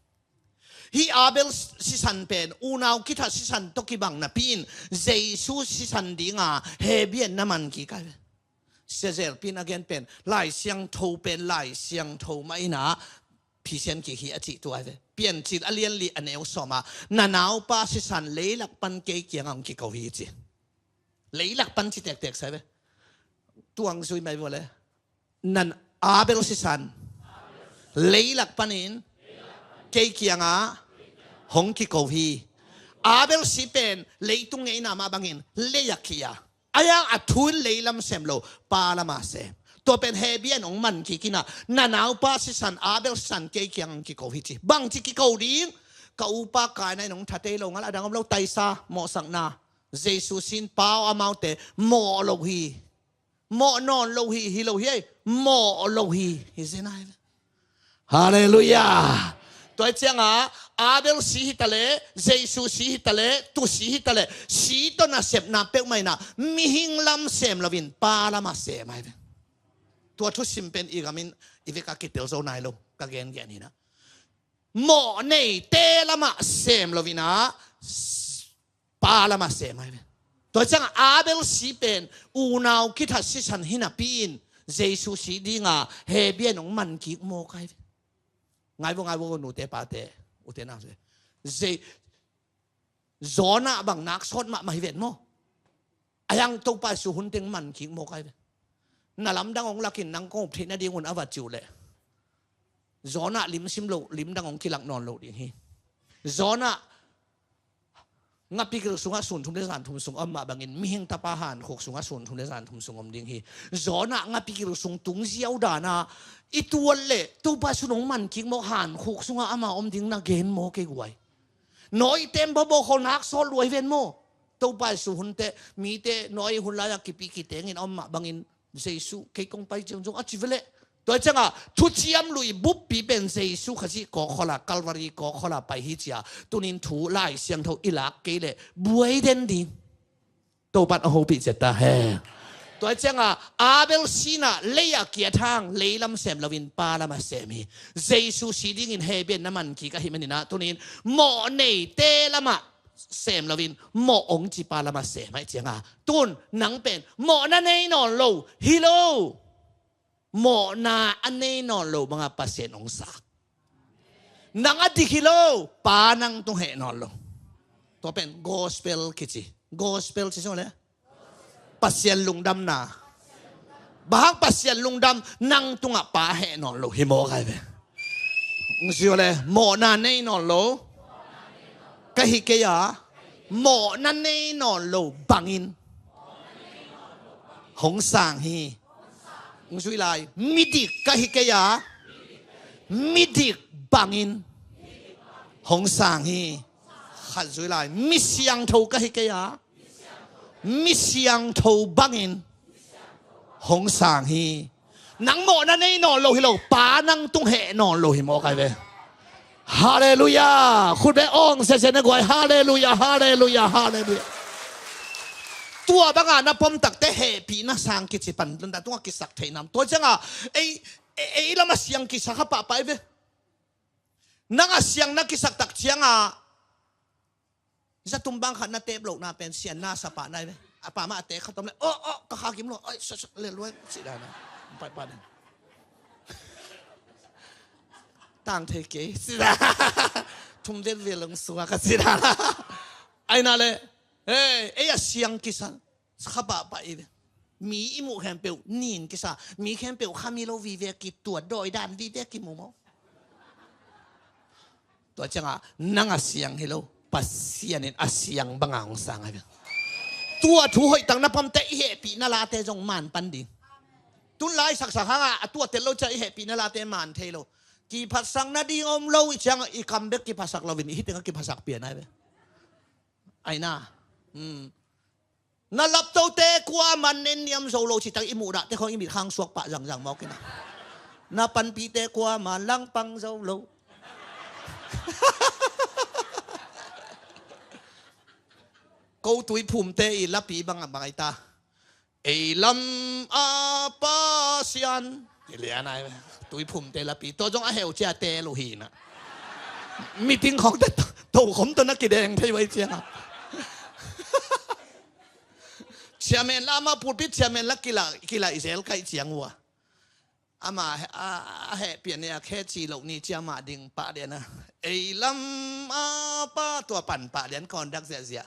ฮีอาเบลสิสันเป็นอูนาวคิดสิสันตกิบังนับพินเจสุสิสันดิ่งเฮเบียนน้ำมันกี่กันเซลพินagainเป็นไล่เสียงโทเป็นไล่เสียงโทไม่นะพิเศษกี่ฮีอจิตัวเปลี่ยนจิตอเลียนลีอันเอวสมานาหนาวป้าสิสันเลยหลักปันเกี่ยงอังกี่เขาฮีจิเลยหลักปันจิตแตกใช่ไหมตัวอังซุยไม่หมดเลยนั่นอาเบลสิสันเลยหลักปันอินเกี่ยงหงกิโกฮีอาเบลสิเป็นเลยตุงไงนามาบังอินเลยยักขี้อายังอัทุนเลยลำเซมโลปาลามาเซมตัวเป็นเฮเบียนของมันกี่กินะนาหนาวป้าสิสันอาเบลสันเกี่ยงกิโกฮีจีบังจิกิโกดิ้งก็อุปการในหนองทัดเตลงอะไรดังเราไตซาหมอสังนาเจสุสินป้าอามาเตหมอโลฮีหมอนอนโลฮีฮิโลฮีหมอโลฮีฮิเซนายฮาเลลูยาตัวเจ้าอาเบลสีฮิตเลเจสุสีฮิตเลตุสีฮิตเลสีตัวน่ะเสพน่ะเป็กไม่น่ะมีหิงลำเสมลวินปาลามาเสมไอ้ตัวทุสิมเป็นอีกามินอีเวกากิเตลโซนายโลกะเกนแกนี่นะหมอเนเตลามาเสมลวินะปาลามาเสมไอ้ตัวเจ้าอาเบลสีเป็นอูนาวคิดหัดสิสันหินาปีนเจสุสีดิ่งเฮเบียนของมันกิโมกไอ้ไงบ่หนูเตปาเตอุเตน่าเลยเจจอน่ะบางนักสดมาให้เวทโมอายังตัวไปสู่หุ่นเต็งมันขิงโมกไอ้น่าลำดังองลักินนังกบที่นาดีคนอวัดจิวเลยจอน่ะลิมซิมโลลิมดังองกิลักนอนโลดีนี่จอน่ะงับปีกสุงสุนทุมเดสานทุมสุงอมมาบางอินมีหิงตาปาหันหกสุงสุนทุมเดสานทุมสุงอมดิ่งฮีจอน่ะงับปีกสุงตุงเสียวดานาอีตัวเล่ตัวไปสุนองมันคิงโมหันหกสุงอามาอมดิ่งนักเกนโมเกกวยน้อยเต็มบ่บ่คนนักโซลรวยเวนโมตัวไปสุหุ่นเตมีเตน้อยหุ่นลายกิปีกิเตงินอมมาบางอินเจสุเกกงไปจงจงอจิเวเล ตัวจังอ่ะทุเจียมลุยบุบปีเป็นเซซูขจิก่อขละกัลวารีก่อขละไปฮิจยาตุนินถูไล่เสียงเท่าอิลักเกเลบวยเดนดินตัวปัดโอโหปิเจตาเฮตัวจังอ่ะอาเบลซีน่ะเลียเกียทางเลียลำเสมลวินปาลามาเสมีเซซูซีดิ้งอินเฮเบนน้ำมันกีกะฮิมันนี่นะตุนินหมอเนเตละมาเสมลวินหมอองจิปาลามาเสไม่จังอ่ะตุนหนังเป็นหมอนั่นเองนอนโลฮิโลหมอนาอันนี้นอนโลบังอาปัสเซนองศานังอดีกิโลปานังตรงเหนอนโลตัวเป็น gospel คิจิ gospel ใช่ไหมปัสเซนลุงดำนาบางปัสเซนลุงดำนังตรงอ่ะปาเหนอนโลฮิโมใครเป็นมึงชื่ออะไรหมอนาเนนอนโลกะฮิเกียหมอนันเนนอนโลบังอินหงสางฮีมึงช่วยไล่มิดิกกะฮิเกียมิดิกบังอินหงสางฮีขัดช่วยไล่มิเสียงทูกะฮิเกียมิเสียงทูบังอินหงสางฮีนังหมอนั่นเองนอนโลหิโลปานังตุ้งเหนอนโลหิโมใครเว้ฮาเลลูยาคุณเบองเซเซนกวยฮาเลลูยาฮาเลลูยาฮาเลลูยาตัวบางนะผมตักแต่เหปีนะสังกิจปันตั้งแต่ตัวกิสักเทนำตัวจังอ่ะไอ้ละมาเสียงกิสักปะไปเว้นังเสียงนักกิสักตักเสียงอ่ะจะตุ้มบางขันนาเตบโลกนาเป็นเสียงนาสปะได้ไหมป่ามาเตะเขาต้มเลยก็ขากิมโลเอ้ยเลี้ยงรวยสิได้นะไปป่าเนี่ยต่างเทเกสิได้ทุ่มเด็ดเรียลงสัวก็สิได้ไอ้นั่นเลยไอ้เสียงกิสักขับไปมีอิมุแฮมเปิลนินกิสักมีแฮมเปิลขามิโลวิเวกิตัวโดยด้านวิเวกิมุโมตัวจังอ่ะนั่งเสียงฮิโลปัสเซียนินเสียงบังอาจสังไอ้ตัวถูกตั้งนับผมเตะเหปีนาลาเตจงมันปันดิตุนไล่สักหางอ่ะตัวเตะเราจะเหปีนาลาเตมันเทโลกีภาษาหน้าดีอมเราจังอีคำเด็กกีภาษาเราวินฮิตกับกีภาษาเปลี่ยนไอ้เว้ไอ้น่านั่นรับตัวเตะกว่ามันเน้นยำโซโลชิตังอิมูระแต่เขาอิมิข้างสวกปะจังมอกกันน่าปันปีเตะกว่ามันลังปังโซโลกูตุยภูมิเตะอีลับปีบังไอตาไอลำอาปาเซียนเรียนอะไรไหมตุยภูมิเตะลับปีตัวจงอาเหวเจ้าเตะโลหินะมีทิ้งของแต่ตัวผมตัวนักกีฬาที่ไว้เจ้าเชียร์แมนละมาพูดพิษเชียร์แมนละกีฬาอิสราเอลใครเชียงวัวอามาเหเปลี่ยนเนี่ยแค่จีโลนี่เจ้ามาดิ่งปะเดียนะไอลำอาปาตัวปั่นปะเดียนก่อนดักเสีย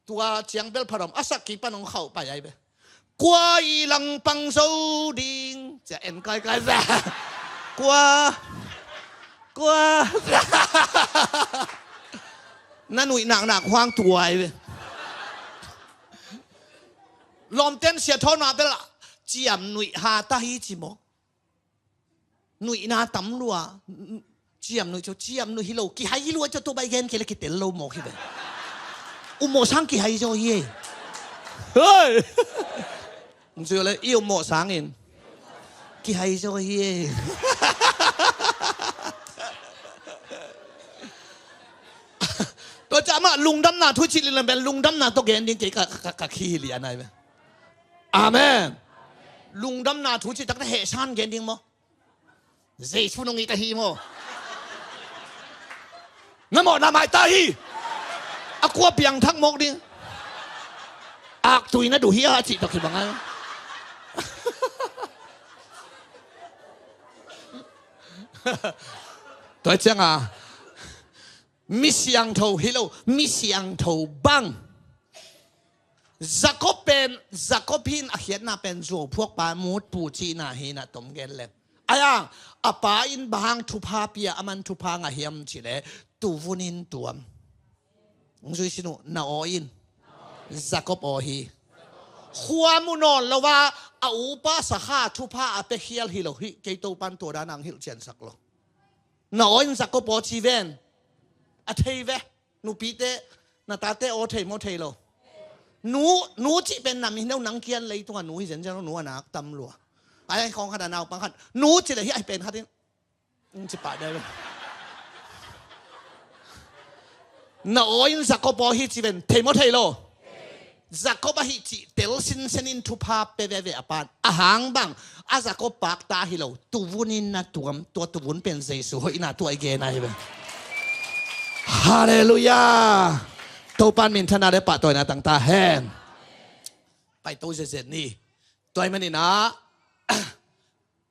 ตัวเชียงเบลพรมอาศักกี่ปนองเข้าไปไอ้เบ้กว่าอีหลังปังโซดิงจะเอ็นใกล้ๆแซ่กว่านั่นหนุ่ยหนักควางตัวไอ้เบ้ลมเต้นเสียท้อนาเบลเจียมหนุ่ยหาตาฮีจิโมหนุ่ยนาตำรัวเจียมหนุ่ยเจียมหนุ่ยฮิโลกี่ให้ฮิโลจะตัวใบเงินกี่เล็กกี่เตลโลโมกี่เบ้อุโมสังกี่ให้โจเย่เฮ้ยมึงเชื่อเลยอุโมสังเองกี่ให้โจเย่ตัวจะมาลุงดำนาทุชิลิลันเป็นลุงดำนาตัวเกณฑ์ยังเกี่ยกับขี้เหรียญอะไรไหมอาเมนลุงดำนาทุชิตักแต่เหตุชันเกณฑ์ยังมั้งเจ้าชุนงอีตาฮีมั้งนั่นหมดน้ำไม้ตาฮีกลัวเปียงทั้งมกดิอักตุยนะดูเฮียจิตตะคิดบังไงตัวเจ้ามิเสียงทูฮิโลมิเสียงทูบังจักรพินอาเขียนน่าเป็นโจพวกปามูดปูจีน่าเฮน่ะตมเกลเล็บไอ้ยังอปาอินบางทุพาเปียอมันทุพางาเฮียมจิเลตูวุนินตัวมึงช่วยสิโนนาออินจักรโอฮีขัวมุนอนแล้วว่าอาอุปสหาทุพาอเปเฮียลฮิโลฮิเกตูปันตัวดานังฮิลเจนสักโลนาออินจักรโอชีเวนอาเทเวนูปีเตนาตาเตโอเทโมเทโลนูจีเป็นนามิเนวนังเกียนเลยตัวหนูเห็นจะหนูนักตำรวจ ไอ้ของขนาดนาวปังคันหนูจะได้ให้เป็นคันนี้จะปะได้ไหมน้อยสักก็บอกฮิจิเป็นเทมอเทโลสักก็บอกฮิจิเตลสินเซนินทุพาเปเวเวอปานอาหางบังอาสักก็ปากตาฮิโลตัววุนินนะตัววุนเป็นเยซูอินาตัวไอเกน่าเห็นฮาเลลูยาตัวปานมินทนาได้ปะตัวน่ะตั้งตาแห้งไปตัวเจ็ดนี่ตัวมันนี่นะ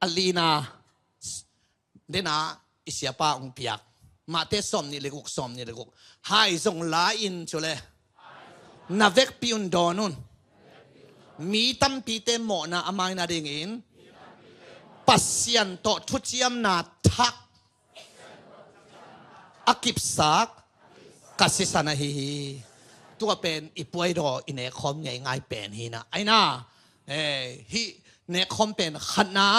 อลีนาเดน่าอิสยาปาองเปียกมาเตสอมนี่เลกุกสอมนี่เลกุกให้ส่งลาอินชุเลนาเวกปิอุนดอนุนมีตั้มปีเตหมอนาอามายนาเดงินปัสยันโตทุจิยมนาทักอากิบสักกัสสานาฮีตัวเป็นอีป่วยดออินเนคอมง่ายๆเป็นฮีนะไอ้น่าฮีเนคอมเป็นขนา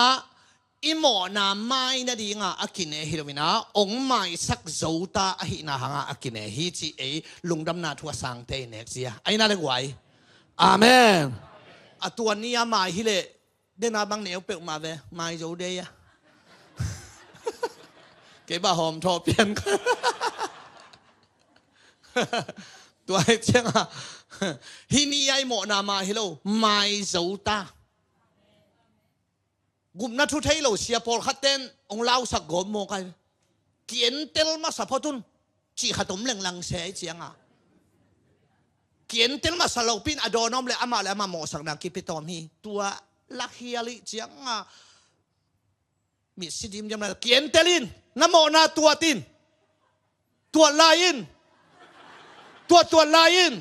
อีหมอนาไม่นาดีงาอากินเอฮิโรมินาองไม่สักโจตาอหินาหางอากินเอฮิจีเอลุงดำนาทัวสังเตเนกเซียไอ้น่าเล็กไว้อาเมนอะตัวนี้อาไม่ฮิเลเดนาบังเหนียวเปิดมาเวไม่โจเดียเก็บบ้าหอมทอเปลี่ยนตัวไอ้เจ้าฮินี่ไอหมอนามาฮิโลไม่โจตากุมนัทุเทโลเสียพอลขัดเต้นองเล่าสักกบโมกันเกียนเตลมาสัพพทุนจีขัดตุ้มเล่งลังเสียเจียงอ่ะเกียนเตลมาสโลปินอดอนอมเลยอามาเลยอามาหมอสักนักกิปิตอมฮีตัวลักเฮียลิเจียงอ่ะมีสิดิมยังไงเกียนเตลินน้ำโมนาตัวตินตัวลายินตัวลายิน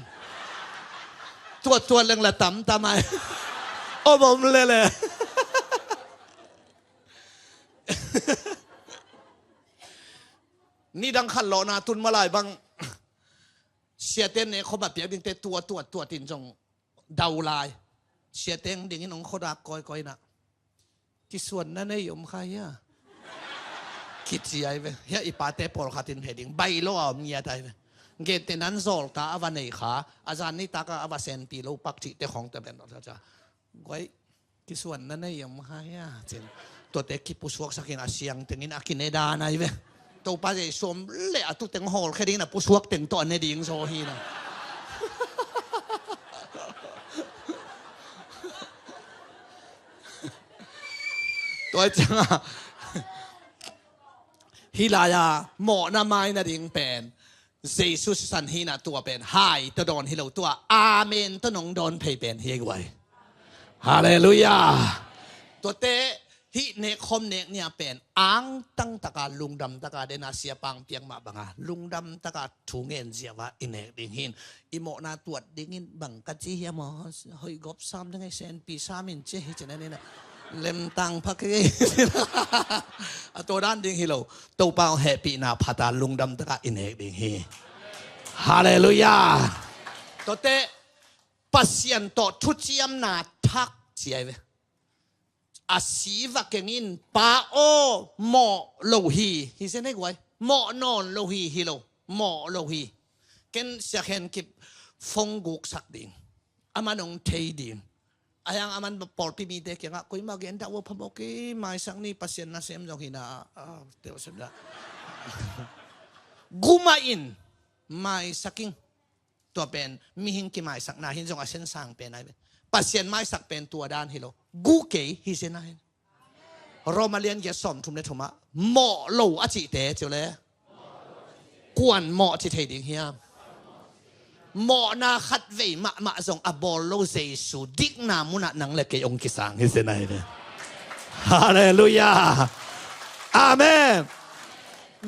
ตัวเล่งละตั้มทำไมโอ้ผมเลยนี่ดังขันหลอนาตุนมาลายบางเสียเต้นเนี่ยเขาแบบเปียกดิ้งเตตัวตินจงดาวลายเสียเต้นดิ้งน้องเขาดักก้อยนะที่ส่วนนั้นไอ้ยมใครอะคิดเสียไปเฮียอีปาเตปอลขาตินเพดิ้งใบโลเอาเมียไทยไปเกตนั้นโซลตาอวันไหนขาอาจารย์นี่ตากอวันเซนปีโลปักจิเตของแต่เป็นเราจะก้อยที่ส่วนนั้นไอ้ยมใครอะเจนตัวเด็กที่ผู้สวกสักอาเซียงถึงนี้อากินเนดานะอีเว้ตัวป้าจะสวมเละตุเต็งหอลแค่นี้นะผู้สวกเต็งตัวในดิ่งโซฮีนะตัวจังอ่ะฮิลายาหมอนาไม้นะดิ่งเป็นเยซูสันฮีนะตัวเป็นไฮตัวโดนฮิโลตัวอาเมนตัวน้องโดนเพย์เป็นเฮกไว้ฮาเลลูยาตัวเตที่เนคอมเนกเนี่ยเป็นอังตั้งตะการลุงดำตะการเดนาเสียปังเปียงมาบังอ่ะลุงดำตะการถูเงินเสียว่าอินเนกดิ่งหินอิโมนาตรวจดิ่งหินบังกัจจิเฮียมอเฮ้ยกบซ้ำทั้งไงเซนปีซ้ำอินเจฮิจะนั่นนี่นะเล่มตังพักเกตัวด้านดิ่งฮิโลตัวเปล่าแฮปปี้นาพัตาลุงดำตะการอินเนกดิ่งหินฮาเลลูยาตัวเตปัสยันโตทุจิยมนาทักเสียไปอาศีวะเก่งินปาโอหมอโลฮีฮิเซนให้ไว้หมอนอนโลฮีฮิโลหมอโลฮีเกนเสียเห็นกิบฟงกุกสักดิ่งอามันองเทดิ่งอายังอามันปอลปีมีเด็กยังอ่ะคุยมาเกนดาวพมโอเคไม่สักนี่ปัสยันน่าเสียมจงหินาเดี๋ยวสุดละกูมาอินไม่สักกิ้งตัวเป็นมีหิงกี่ไม่สักนาหินจงอาเซนสังเป็นอะไรปัสยันไม่สักเป็นตัวด้านฮิโลกูเกยฮิเซนายโรมาเลียนเยสอมทุมเนทุมะหมอโลอจิเตเจเลยกวนหมอจิเทดิเฮียหมอนาขัดเวมะจงอบอลโลเซซูดิกนามุนะนังเล็กองกิสังฮิเซนายเลยฮาเลลูยาอาเมน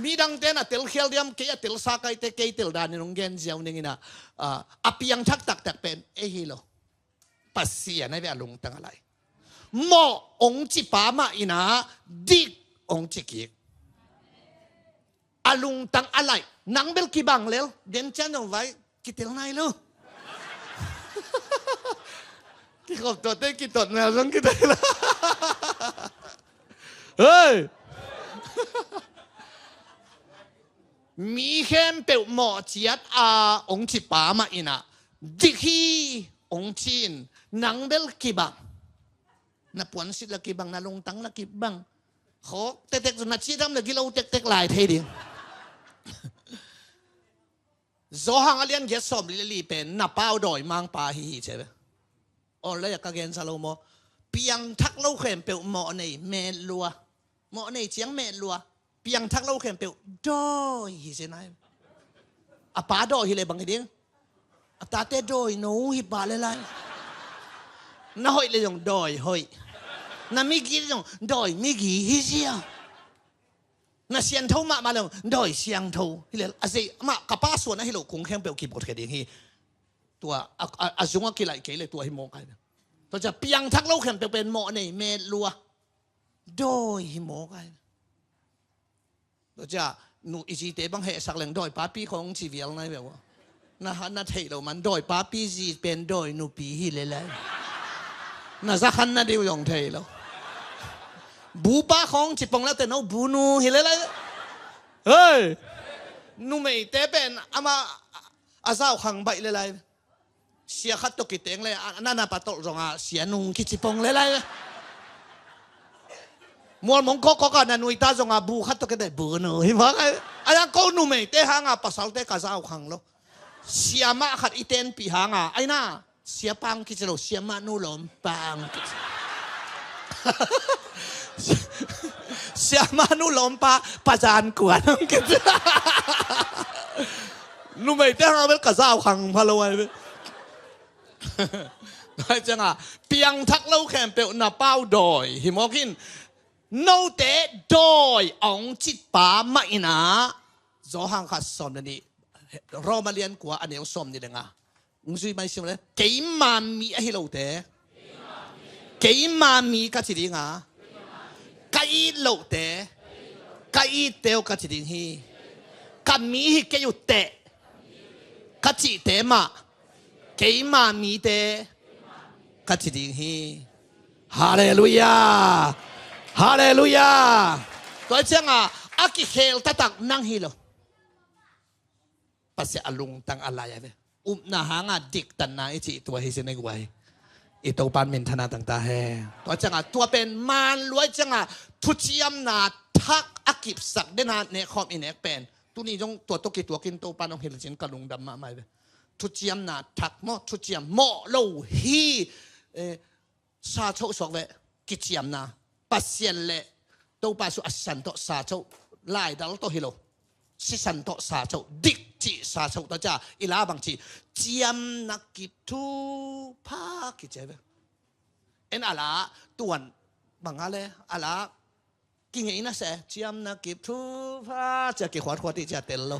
มีดังเตนะเตลเขียวเดียมเกยเตลสากายเตเกยเตลดานินงเกนเจียวนี่นะอภิยังทักตักเป็นเอฮิโลปัสเสียในเวลาลงตั้งอะไรหมอองจิปามาอินาดิกองจิกิกอาลุงตั้งอะไรนังเบลกีบังเลวเดินจันเอาไว้กิเตลไนลูกิขบตัวเต้กิตดแมวต้องกิเตลเฮ้ยมีเข้มเปลหมอเจียดองจิปามาอินาดิกฮีองจินนังเบลกีบัง na puan sit laki bang na long tang laki bang khok tek na chi dam lagi lo tek lai thei ding zo hang alian ge som li pen na pau doi mang pa hi che on le ka gen salomo piang thak lo khem pe mo nei me lua mo nei chiang me lua piang thak lo khem pe doi hi se nai a pa doi hi le bang ding a ta te doi no hi ba le lai na hoi le yong doi hoi na mi gi yong doi mi gi hi sia naเสียงเท่ามาเลยดอยเสียงเท่าที่เลยอาศัยมากระป้าส่วนนั้นที่เราคงแค่เปลวกีบกดแค่เดียวที่ตัวอาจงว่ากี่ไหลเกเลยตัวหิมกันตัวจะเปียงทักเล่าแค่เป็นหมอในเมลัวดอยหิมกันตัวจะหนูอีจีเตบังเหตุสักแหล่งดอยป้าปีของชีวิตอะไรแบบว่านะฮะนั่นเท่เรามันดอยป้าปีจีเป็นดอยหนูปีหิเลยเลยน่าสักขันนั่นเดียวยองเท่เราบูป้าของจิปองแล้วแต่น้องบูนูเห็นเลยเฮ้ยนูไม่แต่เป็นอามาอาสาวขังใบเลยเสียขัดตกิเตงเลยนั่นน่ะปะโตจงอาเสียนุงคิดจิปองเลยมวลมงก็กันนุยตาจงอาบูขัดตกิเตบูนูเห็นไหมอันนั้นก็นูไม่แต่หางอาภาษาแต่กาสาวขังแล้วเสียมาขัดอีเตนปีหางอาไอ้น่ะเสียปังคิดจะรู้เสียมานูหลอมปังsiapa nu lompa pacaran kuat gitu. Nu mai teh ngambil kasau kang palawai. Hai jangan piang thak lau khem pe na pau doi himokin no te doi ong chit pa ma ina zo hang kha som ni romalian kwa aneu som ni denga ngui mai sim le kei ma mi a hi lo te kei ma mi ka chi dinga cái lẩu té cái teo cái chỉ đình hi cái mì hi cái yêu té cái chỉ té mà cái mà mì té cái chỉ đình hi Hallelujah Hallelujah tôi chẳng à cái hell ta tặng năng hi lo pasti alung tang alaya ve na hanga dik tan na ichi tua hi senai guai ito pan min thana tang ta he to changa tua pen man luai changa thu chiam na thak akip sak de na ne khom in ek pen tu ni jong tua to ki tua kin to pan ong hil chin kalung dam ma mai thu chiam na thak mo thu chiam mo lo hi sa chou sok ve ki chiam na pasien le to pa su asan to sa chou lai dal to hilo si san to sa chou dik chi sa chou to cha ila bang chi chiam na ki thu pa ki che ve en ala tuan bang ale ala ki ngai na se chiam na ki thu pa cha ki khwat khwat ti cha tel lo